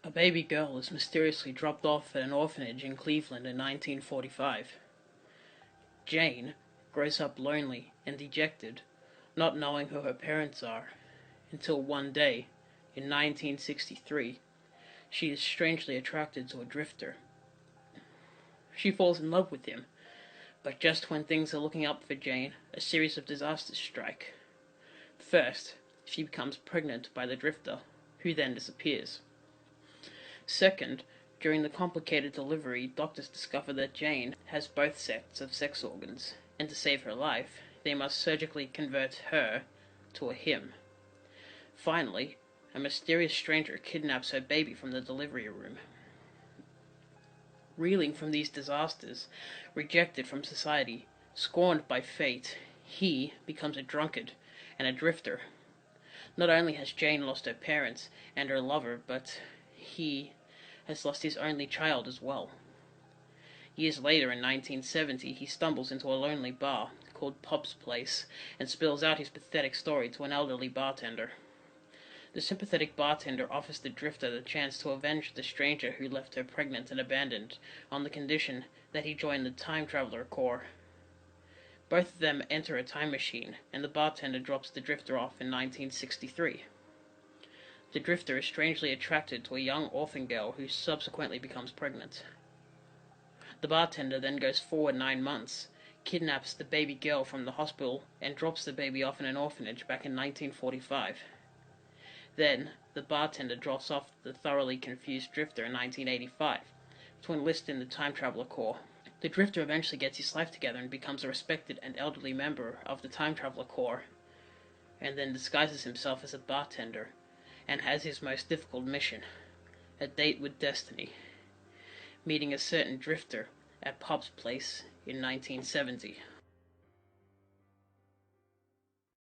A baby girl is mysteriously dropped off at an orphanage in Cleveland in 1945. Jane grows up lonely and dejected, not knowing who her parents are, until one day, in 1963, she is strangely attracted to a drifter. She falls in love with him, but just when things are looking up for Jane, a series of disasters strike. First, she becomes pregnant by the drifter, who then disappears. Second, during the complicated delivery, doctors discover that Jane has both sets of sex organs, and to save her life, they must surgically convert her to a him. Finally, a mysterious stranger kidnaps her baby from the delivery room. Reeling from these disasters, rejected from society, scorned by fate, he becomes a drunkard and a drifter. Not only has Jane lost her parents and her lover, but he has lost his only child as well. Years later, in 1970, he stumbles into a lonely bar called Pub's Place and spills out his pathetic story to an elderly bartender. The sympathetic bartender offers the drifter the chance to avenge the stranger who left her pregnant and abandoned, on the condition that he join the Time Traveler Corps. Both of them enter a time machine, and the bartender drops the drifter off in 1963. The drifter is strangely attracted to a young orphan girl who subsequently becomes pregnant. The bartender then goes forward 9 months, kidnaps the baby girl from the hospital, and drops the baby off in an orphanage back in 1945. Then, the bartender drops off the thoroughly confused drifter in 1985 to enlist in the Time Traveler Corps. The drifter eventually gets his life together and becomes a respected and elderly member of the Time Traveler Corps, and then disguises himself as a bartender, and has his most difficult mission, a date with destiny, meeting a certain drifter at Pub's Place in 1970.